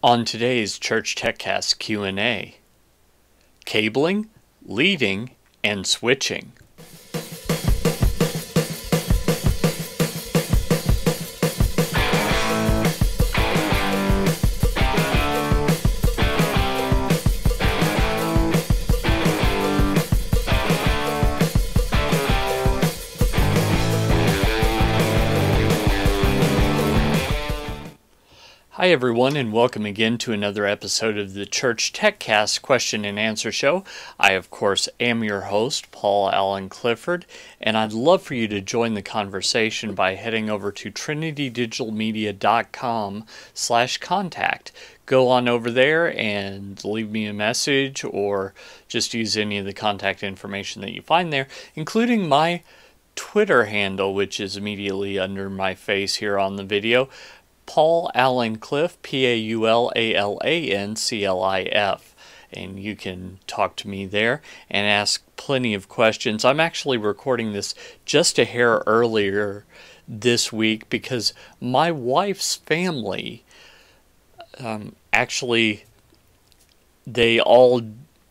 On today's Church TechCast Q&A, cabling, leading, and switching. Hi everyone, and welcome again to another episode of the Church TechCast Question and Answer Show. I, of course, am your host, Paul Allen Clifford, and I'd love for you to join the conversation by heading over to trinitydigitalmedia.com/contact. Go on over there and leave me a message, or just use any of the contact information that you find there, including my Twitter handle, which is immediately under my face here on the video. Paul Allen Cliff, PaulAllenclif, and you can talk to me there and ask plenty of questions. I'm actually recording this just a hair earlier this week because my wife's family, they all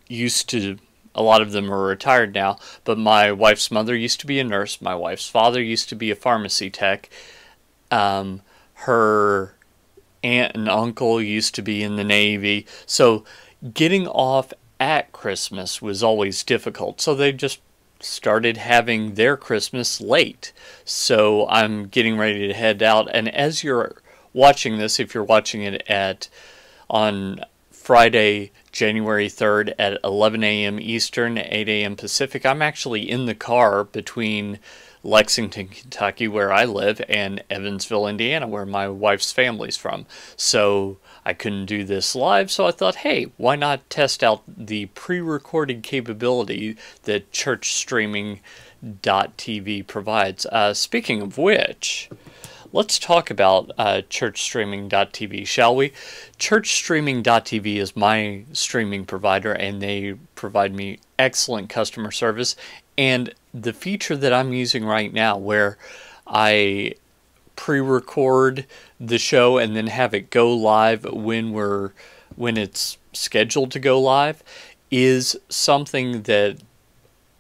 used to, a lot of them are retired now, but my wife's mother used to be a nurse, my wife's father used to be a pharmacy tech, her aunt and uncle used to be in the Navy, so getting off at Christmas was always difficult. So they just started having their Christmas late. So I'm getting ready to head out, and as you're watching this, if you're watching it on Friday, January 3rd at 11 a.m. Eastern, 8 a.m. Pacific, I'm actually in the car between Lexington, Kentucky, where I live, and Evansville, Indiana, where my wife's family's from. So I couldn't do this live, so I thought, hey, why not test out the pre-recorded capability that ChurchStreaming.tv provides. Speaking of which, let's talk about ChurchStreaming.tv, shall we? ChurchStreaming.tv is my streaming provider, and they provide me excellent customer service. And the feature that I'm using right now, where I pre-record the show and then have it go live when it's scheduled to go live, is something that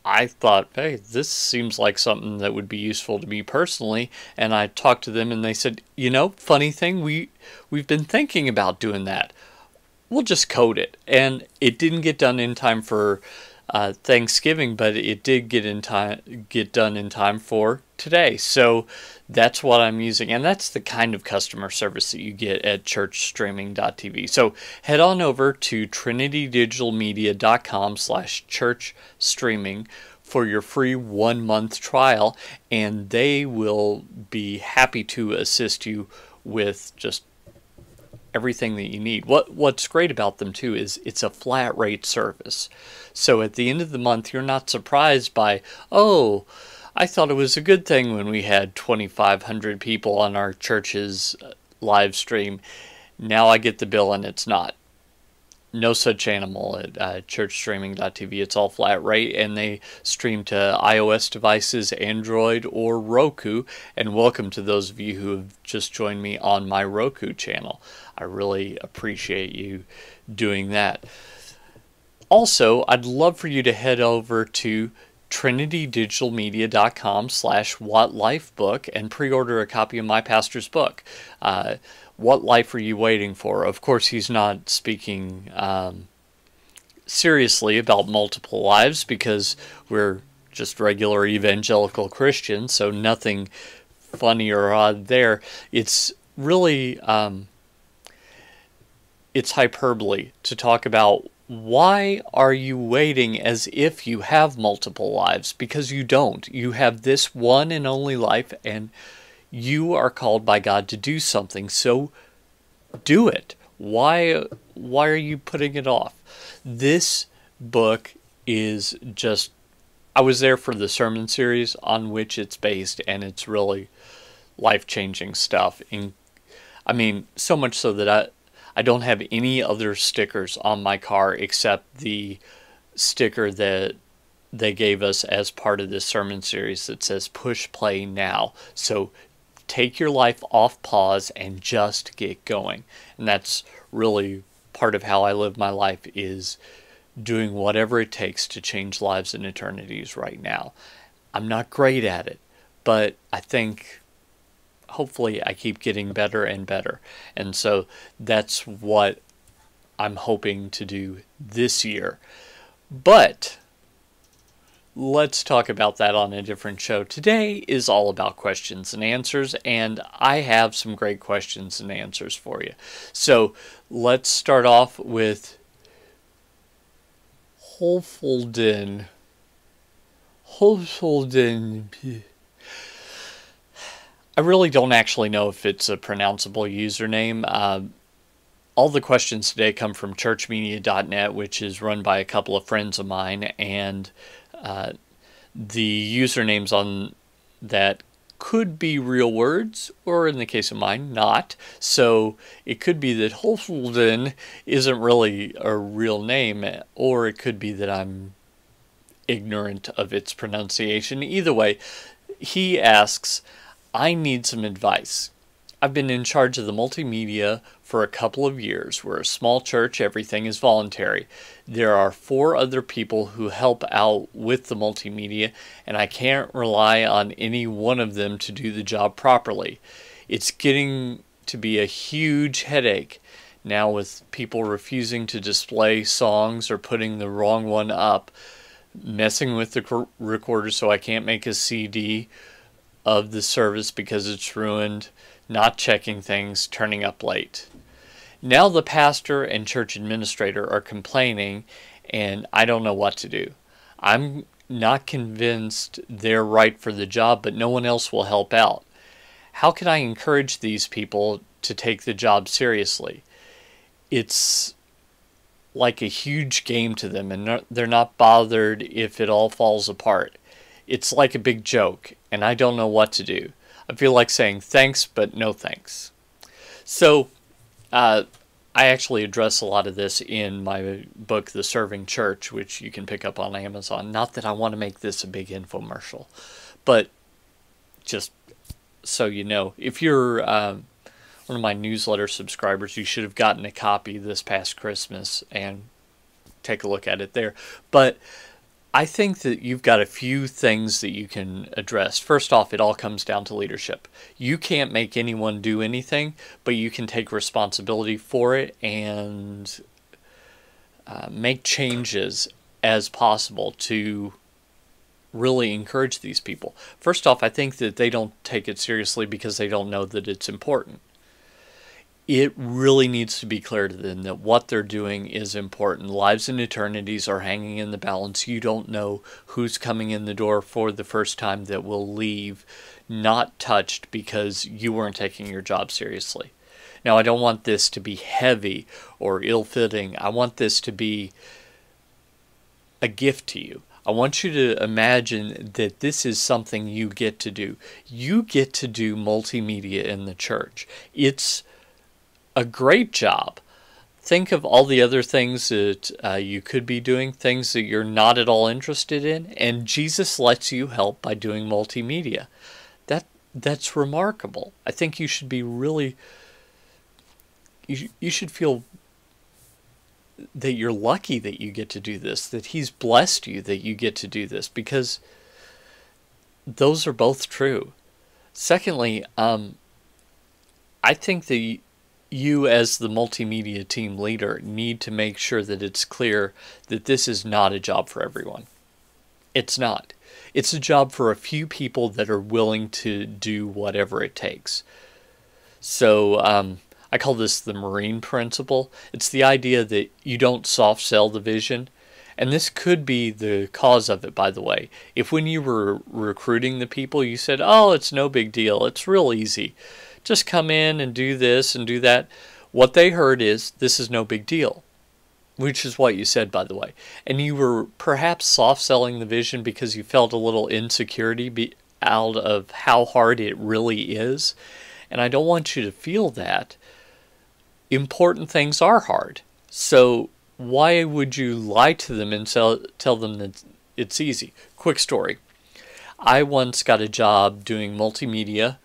I thought, hey, this seems like something that would be useful to me personally. And I talked to them and they said, you know, funny thing, we've been thinking about doing that. We'll just code it. And it didn't get done in time for Thanksgiving, but it did get done in time for today. So that's what I'm using, and that's the kind of customer service that you get at ChurchStreaming.tv. So head on over to trinitydigitalmedia.com/churchstreaming for your free 1-month trial, and they will be happy to assist you with just everything that you need. What's great about them too is it's a flat rate service. So at the end of the month, you're not surprised by, oh, I thought it was a good thing when we had 2,500 people on our church's live stream. Now I get the bill and it's not. No such animal at ChurchStreaming.tv. It's all flat rate, and they stream to iOS devices, Android, or Roku. And welcome to those of you who have just joined me on my Roku channel. I really appreciate you doing that. Also, I'd love for you to head over to trinitydigitalmedia.com/whatlifebook and pre-order a copy of my pastor's book. What life are you waiting for? Of course, he's not speaking seriously about multiple lives, because we're just regular evangelical Christians, so nothing funny or odd there. It's really it's hyperbole to talk about why are you waiting as if you have multiple lives, because you don't. You have this one and only life, and you are called by God to do something, so do it. Why are you putting it off? This book is just, I was there for the sermon series on which it's based, and it's really life-changing stuff. I mean, so much so that I don't have any other stickers on my car except the sticker that they gave us as part of this sermon series that says "Push Play Now." So take your life off pause and just get going. And that's really part of how I live my life, is doing whatever it takes to change lives and eternities right now. I'm not great at it, but I think hopefully I keep getting better and better. And so that's what I'm hoping to do this year. But let's talk about that on a different show. Today is all about questions and answers, and I have some great questions and answers for you. So let's start off with Holfolden. I really don't actually know if it's a pronounceable username. All the questions today come from churchmedia.net, which is run by a couple of friends of mine, and the usernames on that could be real words, or in the case of mine, not. So it could be that Holfolden isn't really a real name, or it could be that I'm ignorant of its pronunciation. Either way, he asks, I need some advice. I've been in charge of the multimedia for a couple of years. We're a small church, everything is voluntary. There are 4 other people who help out with the multimedia, and I can't rely on any one of them to do the job properly. It's getting to be a huge headache now, with people refusing to display songs or putting the wrong one up, messing with the recorder so I can't make a CD of the service because it's ruined, not checking things, turning up late. Now the pastor and church administrator are complaining, and I don't know what to do. I'm not convinced they're right for the job, but no one else will help out. How can I encourage these people to take the job seriously? It's like a huge game to them, and they're not bothered if it all falls apart. It's like a big joke, and I don't know what to do. I feel like saying thanks, but no thanks. So, I actually address a lot of this in my book, The Serving Church, which you can pick up on Amazon. Not that I want to make this a big infomercial, but just so you know, if you're one of my newsletter subscribers, you should have gotten a copy this past Christmas and take a look at it there. But I think that you've got a few things that you can address. First off, it all comes down to leadership. You can't make anyone do anything, but you can take responsibility for it and make changes as possible to really encourage these people. First off, I think that they don't take it seriously because they don't know that it's important. It really needs to be clear to them that what they're doing is important. Lives and eternities are hanging in the balance. You don't know who's coming in the door for the first time that will leave not touched because you weren't taking your job seriously. Now, I don't want this to be heavy or ill-fitting. I want this to be a gift to you. I want you to imagine that this is something you get to do. You get to do multimedia in the church. It's a great job. Think of all the other things that you could be doing, things that you're not at all interested in, and Jesus lets you help by doing multimedia. That's remarkable. I think you should be really, you should feel that you're lucky that you get to do this, that He's blessed you that you get to do this, because those are both true. Secondly, I think that you as the multimedia team leader need to make sure that it's clear that this is not a job for everyone. It's not. It's a job for a few people that are willing to do whatever it takes. So I call this the Marine principle. It's the idea that you don't soft sell the vision. And this could be the cause of it, by the way. If when you were recruiting the people, you said, oh, it's no big deal, it's real easy, just come in and do this and do that, what they heard is, this is no big deal, which is what you said, by the way. And you were perhaps soft-selling the vision because you felt a little insecurity out of how hard it really is. And I don't want you to feel that. Important things are hard. So why would you lie to them and tell them that it's easy? Quick story. I once got a job doing multimedia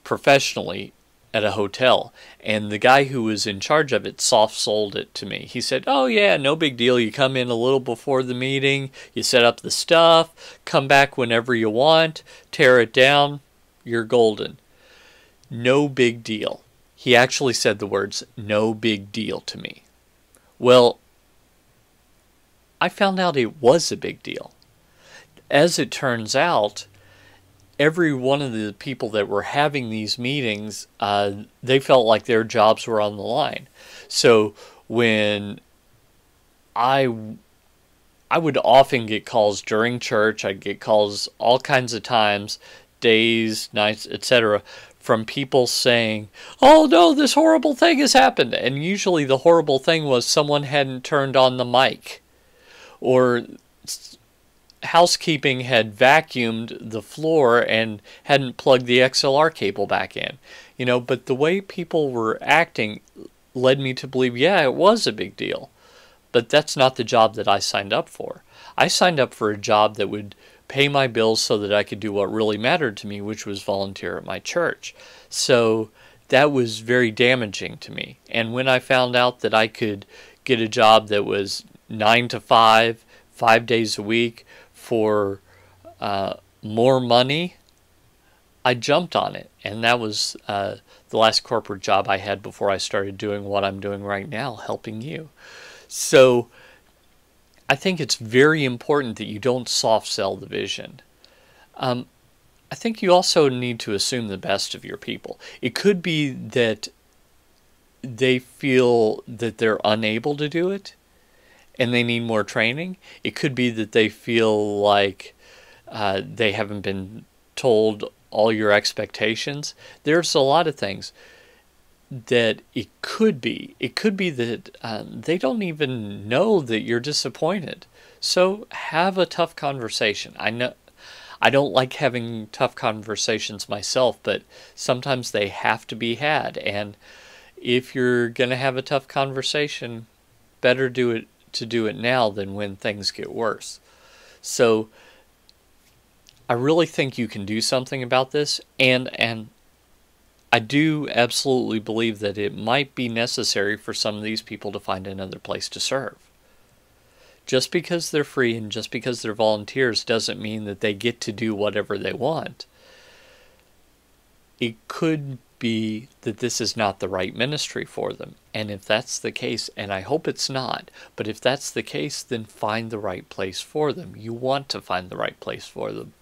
professionally at a hotel, and the guy who was in charge of it soft sold it to me. He said, "Oh yeah, no big deal. You come in a little before the meeting, you set up the stuff, come back whenever you want, tear it down, you're golden." No big deal. He actually said the words, "no big deal," to me. Well, I found out it was a big deal. As it turns out, every one of the people that were having these meetings, they felt like their jobs were on the line. So when I would often get calls during church, I'd get calls all kinds of times, days, nights, etc., from people saying, "Oh no, this horrible thing has happened." And usually the horrible thing was someone hadn't turned on the mic, or housekeeping had vacuumed the floor and hadn't plugged the XLR cable back in. But the way people were acting led me to believe, yeah, it was a big deal. But that's not the job that I signed up for. I signed up for a job that would pay my bills so that I could do what really mattered to me, which was volunteer at my church. So that was very damaging to me. And when I found out that I could get a job that was 9 to 5, 5 days a week, for more money, I jumped on it. And that was the last corporate job I had before I started doing what I'm doing right now, helping you. So I think it's very important that you don't soft sell the vision. I think you also need to assume the best of your people. It could be that they feel that they're unable to do it and they need more training. It could be that they feel like they haven't been told all your expectations. There's a lot of things that it could be. It could be that they don't even know that you're disappointed. So have a tough conversation. I know I don't like having tough conversations myself, but sometimes they have to be had. And if you're going to have a tough conversation, better do it now than when things get worse. So I really think you can do something about this, and I do absolutely believe that it might be necessary for some of these people to find another place to serve. Just because they're free and just because they're volunteers doesn't mean that they get to do whatever they want. It could be that this is not the right ministry for them. And if that's the case, and I hope it's not, but if that's the case, then find the right place for them. You want to find the right place for them.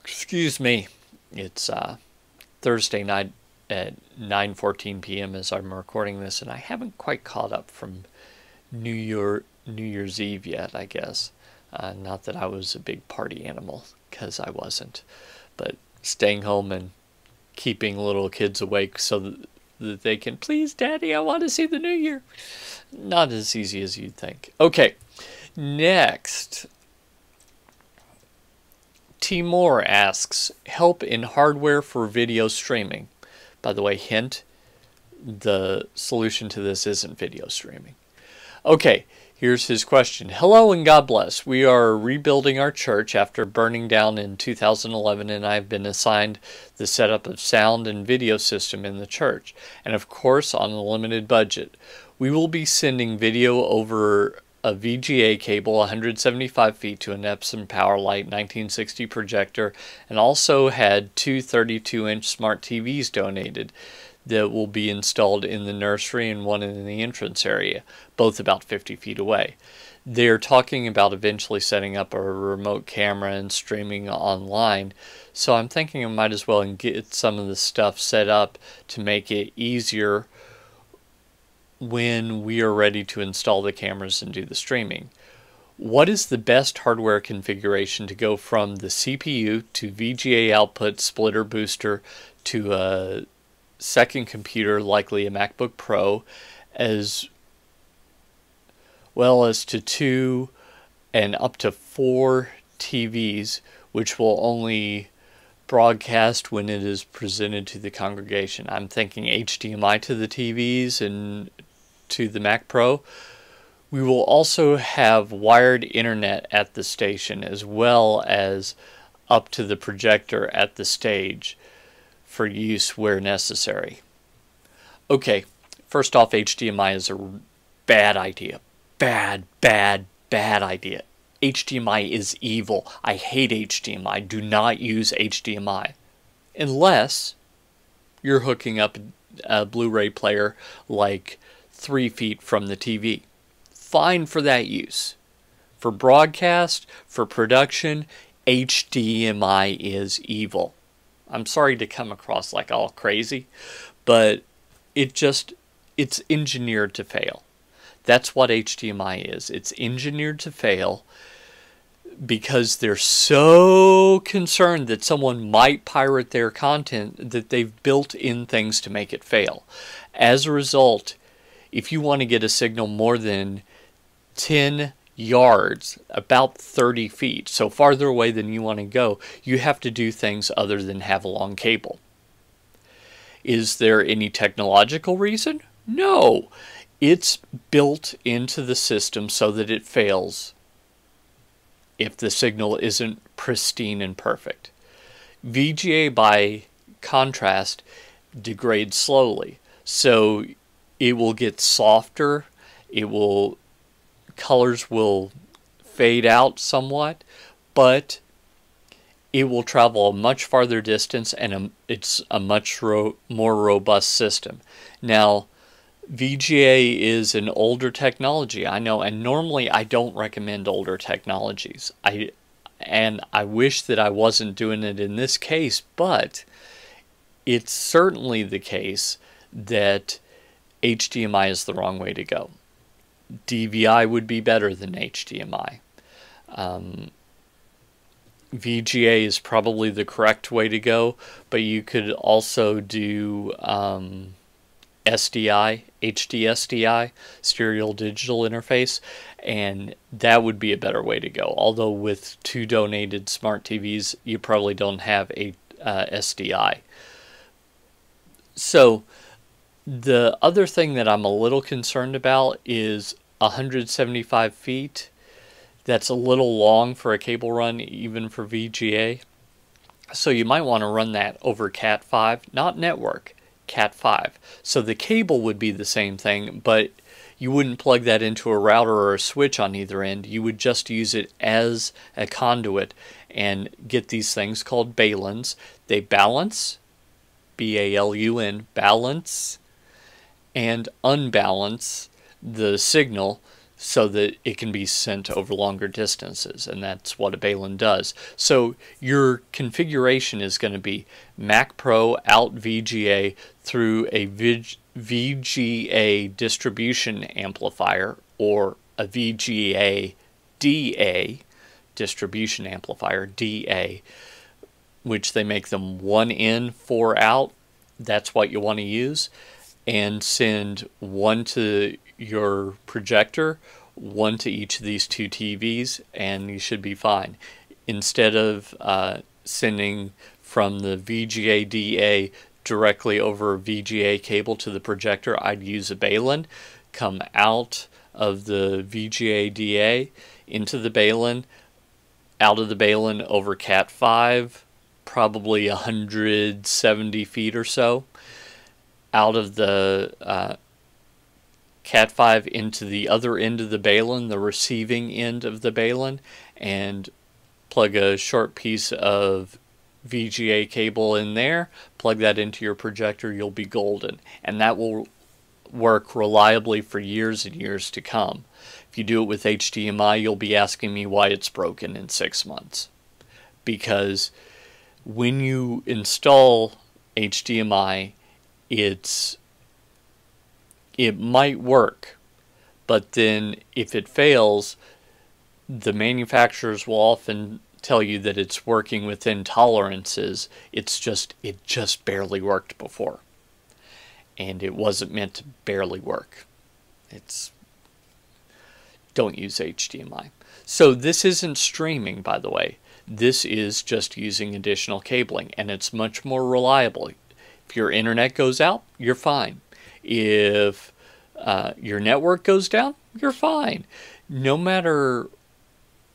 Excuse me. It's Thursday night at 9:14 p.m. as I'm recording this, and I haven't quite caught up from New Year's Eve yet, I guess. Not that I was a big party animal, because I wasn't. But staying home and keeping little kids awake so that they can, "Please, Daddy, I want to see the New Year." Not as easy as you'd think. Okay, next. T. Moore asks, help in hardware for video streaming. By the way, hint, the solution to this isn't video streaming. Okay, here's his question. Hello and God bless. We are rebuilding our church after burning down in 2011, and I've been assigned the setup of sound and video system in the church, and of course on a limited budget. We will be sending video over a VGA cable 175 feet to an Epson Powerlight 1960 projector, and also had two 32-inch smart TVs donated that will be installed in the nursery and one in the entrance area, both about 50 feet away. They're talking about eventually setting up a remote camera and streaming online, so I'm thinking I might as well get some of the stuff set up to make it easier when we are ready to install the cameras and do the streaming. What is the best hardware configuration to go from the CPU to VGA output splitter booster to a second computer, likely a MacBook Pro, as well as to 2 and up to 4 TVs, which will only broadcast when it is presented to the congregation? I'm thinking HDMI to the TVs and to the Mac Pro. We will also have wired internet at the station, as well as up to the projector at the stage for use where necessary. Okay, first off, HDMI is a bad idea. Bad idea. HDMI is evil. I hate HDMI. Do not use HDMI. Unless you're hooking up a Blu-ray player like 3 feet from the TV. Fine for that use. For broadcast, for production, HDMI is evil. I'm sorry to come across like all crazy, but it's engineered to fail. That's what HDMI is. It's engineered to fail because they're so concerned that someone might pirate their content that they've built in things to make it fail. As a result, if you want to get a signal more than 10 yards, about 30 feet, so farther away than you want to go, you have to do things other than have a long cable. Is there any technological reason? No. It's built into the system so that it fails if the signal isn't pristine and perfect. VGA, by contrast, degrades slowly. So it will get softer, colors will fade out somewhat, but it will travel a much farther distance, and it's a much more robust system. Now, VGA is an older technology, I know, and normally I don't recommend older technologies. And I wish that I wasn't doing it in this case, but it's certainly the case that HDMI is the wrong way to go. DVI would be better than HDMI. VGA is probably the correct way to go, but you could also do SDI, HD-SDI, Stereo Digital Interface, and that would be a better way to go. Although with 2 donated smart TVs, you probably don't have a SDI. So the other thing that I'm a little concerned about is 175 feet. That's a little long for a cable run, even for VGA. So you might want to run that over Cat5, not network, Cat5. So the cable would be the same thing, but you wouldn't plug that into a router or a switch on either end. You would just use it as a conduit and get these things called balun. They balance, B-A-L-U-N, balance, and unbalance the signal so that it can be sent over longer distances, and that's what a balun does. So your configuration is going to be Mac Pro out VGA through a VGA distribution amplifier, or a VGA DA distribution amplifier, DA, which they make them 1 in, 4 out. That's what you want to use, and send 1 to your projector, 1 to each of these 2 TVs, and you should be fine. Instead of sending from the VGA DA directly over a VGA cable to the projector, I'd use a balun, come out of the VGA DA into the balun, out of the balun over Cat5, probably 170 feet or so, out of the Cat5 into the other end of the balun, the receiving end of the balun, and plug a short piece of VGA cable in there, plug that into your projector, you'll be golden. And that will work reliably for years and years to come. If you do it with HDMI, you'll be asking me why it's broken in 6 months. Because when you install HDMI, it might work, but then if it fails, the manufacturers will often tell you that it's working within tolerances. It just barely worked before, and it wasn't meant to barely work. Don't use HDMI. So this isn't streaming, by the way. This is just using additional cabling, and it's much more reliable. If your internet goes out, you're fine. If your network goes down, you're fine. No matter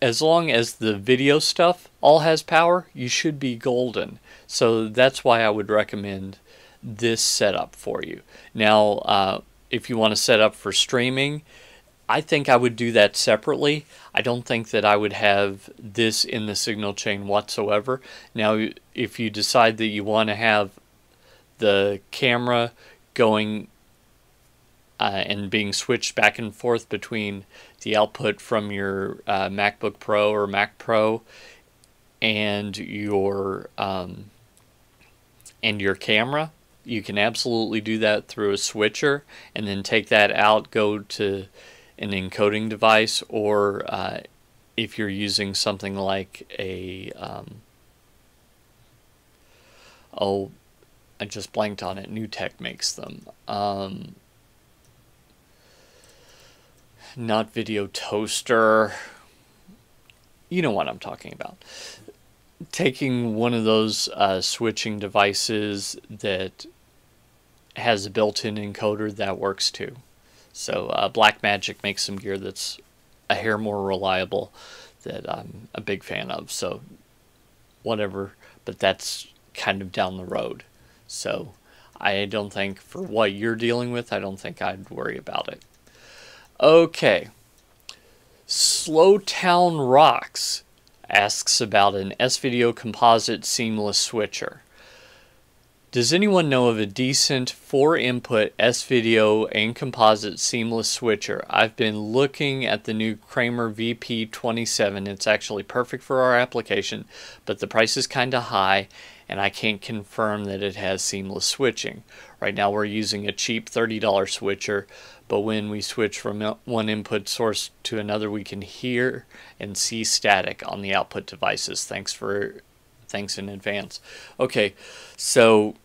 as long as the video stuff all has power, you should be golden. So that's why I would recommend this setup for you. Now, if you want to set up for streaming, I think I would do that separately. I don't think that I would have this in the signal chain whatsoever. Now, if you decide that you want to have the camera going and being switched back and forth between the output from your MacBook Pro or Mac Pro and your camera, you can absolutely do that through a switcher, and then take that out, go to an encoding device, or if you're using something like a I just blanked on it. NewTek makes them. Not Video Toaster. You know what I'm talking about. Taking one of those switching devices that has a built-in encoder, that works too. So Blackmagic makes some gear that's a hair more reliable that I'm a big fan of. So whatever, but that's kind of down the road. So I don't think, for what you're dealing with, I don't think I'd worry about it. Okay. Slowtown Rocks asks about an S-Video Composite seamless switcher. Does anyone know of a decent 4-input S-Video and Composite seamless switcher? I've been looking at the new Kramer VP27. It's actually perfect for our application, but the price is kind of high, and I can't confirm that it has seamless switching. Right now we're using a cheap $30 switcher, but when we switch from one input source to another, we can hear and see static on the output devices. Thanks in advance. Okay, so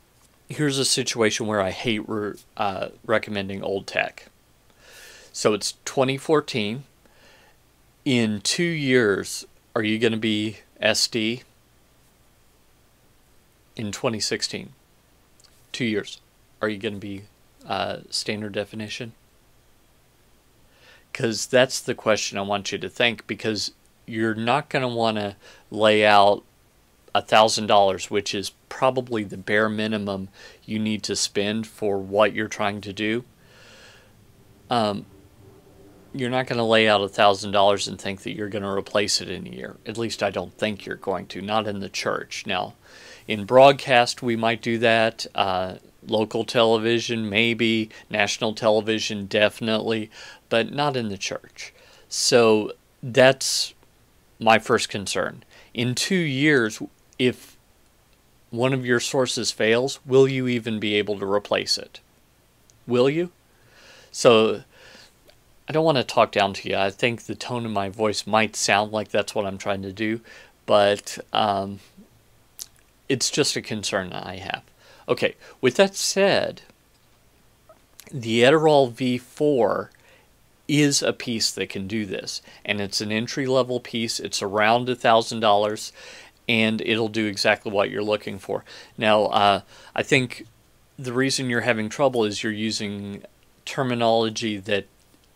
here's a situation where I hate recommending old tech. So it's 2014. In 2 years, are you going to be SD? In 2016, 2 years, are you going to be standard definition? Because that's the question I want you to think, because you're not going to want to lay out $1,000, which is probably the bare minimum you need to spend for what you're trying to do. You're not going to lay out $1,000 and think that you're going to replace it in a year. At least I don't think you're going to, not in the church. Now, in broadcast, we might do that. Local television, maybe. National television, definitely. But not in the church. So that's my first concern. In 2 years, if one of your sources fails, will you even be able to replace it? Will you? So I don't want to talk down to you. I think the tone of my voice might sound like that's what I'm trying to do, but it's just a concern that I have. Okay, with that said, the Adderall V4 is a piece that can do this, and it's an entry-level piece. It's around $1,000, and it'll do exactly what you're looking for. Now, I think the reason you're having trouble is you're using terminology that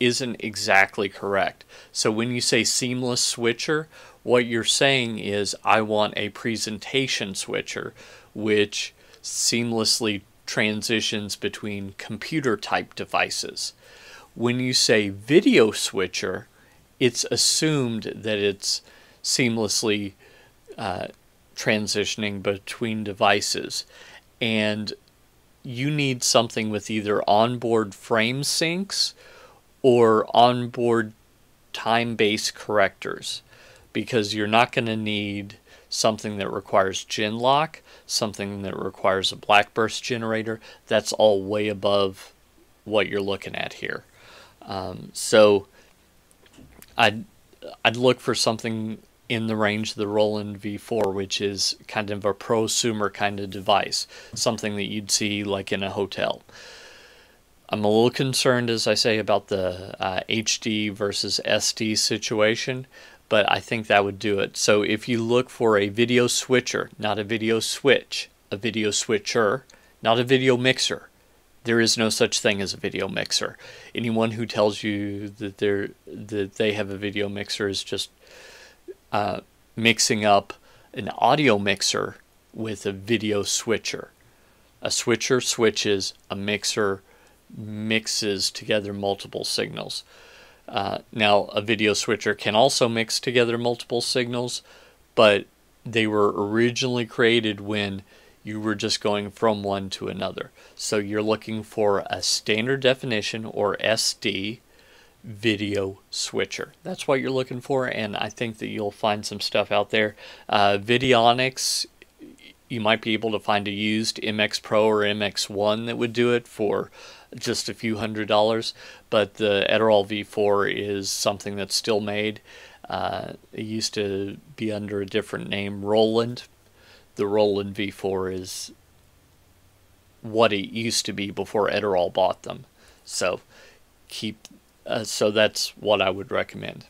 isn't exactly correct. So when you say seamless switcher, what you're saying is, I want a presentation switcher which seamlessly transitions between computer type devices. When you say video switcher, it's assumed that it's seamlessly transitioning between devices, and you need something with either onboard frame syncs or onboard time-based correctors, because you're not going to need something that requires gen lock, something that requires a black burst generator. That's all way above what you're looking at here. So I'd look for something in the range of the Roland V4, which is kind of a prosumer kind of device, something that you'd see like in a hotel. I'm a little concerned, as I say, about the HD versus SD situation, but I think that would do it. So if you look for a video switcher, not a video switch, a video switcher, not a video mixer. There is no such thing as a video mixer. Anyone who tells you that they have a video mixer is just mixing up an audio mixer with a video switcher. A switcher switches, a mixer mixes together multiple signals. Now, a video switcher can also mix together multiple signals, but they were originally created when you were just going from one to another. So you're looking for a standard definition, or SD, video switcher. That's what you're looking for, and I think that you'll find some stuff out there. Vidionics, you might be able to find a used MX Pro or MX1 that would do it for just a few $100s, but the Edirol V4 is something that's still made. It used to be under a different name, Roland. The Roland V4 is what it used to be before Edirol bought them. So so that's what I would recommend.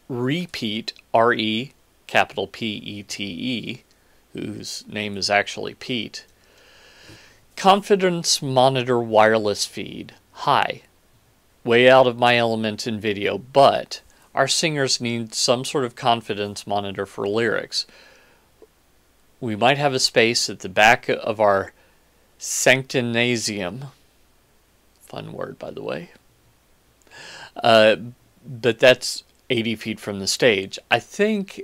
Repeat, R-E, capital P-E-T-E, whose name is actually Pete. Confidence monitor wireless feed. Hi. Way out of my element in video, but our singers need some sort of confidence monitor for lyrics. We might have a space at the back of our sanctinasium. Fun word, by the way. But that's 80 feet from the stage. I think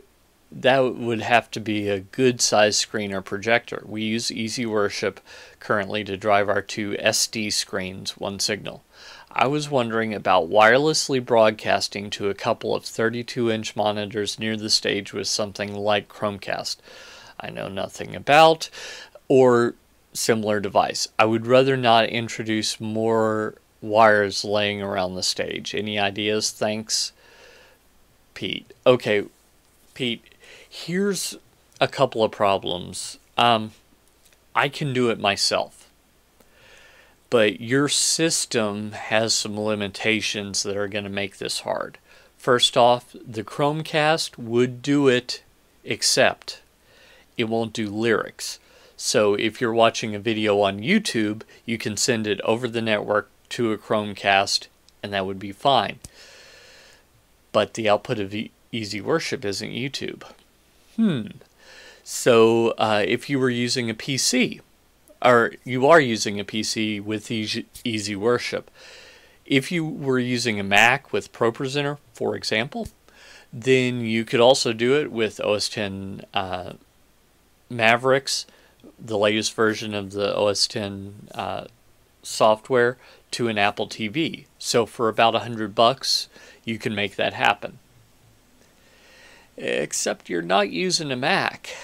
that would have to be a good size screen or projector. We use Easy Worship currently to drive our two SD screens, one signal. I was wondering about wirelessly broadcasting to a couple of 32-inch monitors near the stage with something like Chromecast. I know nothing about, or similar device. I would rather not introduce more wires laying around the stage. Any ideas? Thanks, Pete. Okay, Pete, here's a couple of problems. I can do it myself, but your system has some limitations that are going to make this hard. First off, the Chromecast would do it, except it won't do lyrics. So if you're watching a video on YouTube, you can send it over the network to a Chromecast, and that would be fine. But the output of Easy Worship isn't YouTube. So if you were using a PC, or you are using a PC with Easy Worship, if you were using a Mac with ProPresenter, for example, then you could also do it with OS X Mavericks, the latest version of the OS X software, to an Apple TV. So for about $100, you can make that happen. Except you're not using a Mac.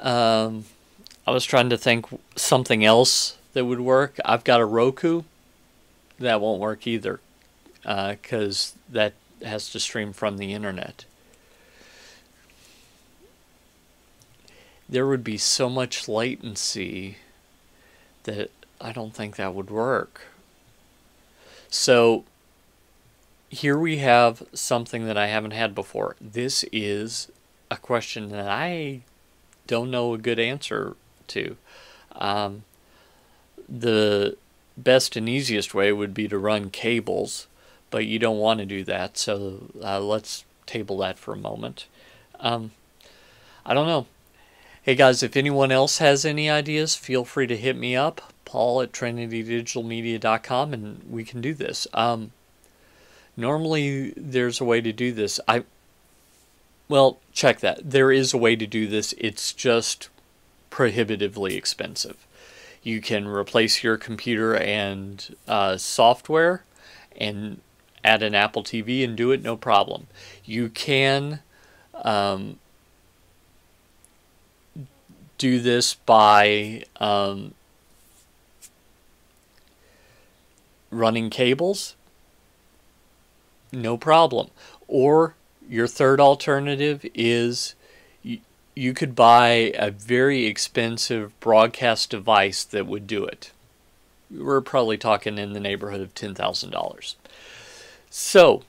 I was trying to think something else that would work. I've got a Roku. That won't work either, because that has to stream from the internet. There would be so much latency that I don't think that would work. So here we have something that I haven't had before. This is a question that I don't know a good answer to. The best and easiest way would be to run cables, but you don't want to do that, so let's table that for a moment. I don't know. Hey guys, if anyone else has any ideas, feel free to hit me up, paul@trinitydigitalmedia.com, and we can do this. Normally there's a way to do this. Well, check that. There is a way to do this. It's just prohibitively expensive. You can replace your computer and software and add an Apple TV and do it, no problem. You can do this by running cables, no problem. Or your third alternative is you could buy a very expensive broadcast device that would do it. We're probably talking in the neighborhood of $10,000. So,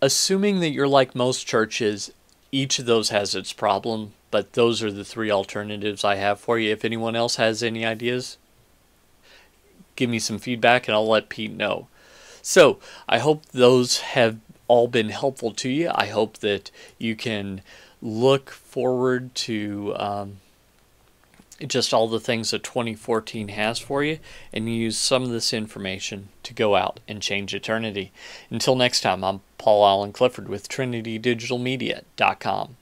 assuming that you're like most churches, each of those has its problem, but those are the three alternatives I have for you. If anyone else has any ideas, give me some feedback and I'll let Pete know. So I hope those have all been helpful to you. I hope that you can look forward to just all the things that 2014 has for you, and use some of this information to go out and change eternity. Until next time, I'm Paul Allen Clifford with TrinityDigitalMedia.com.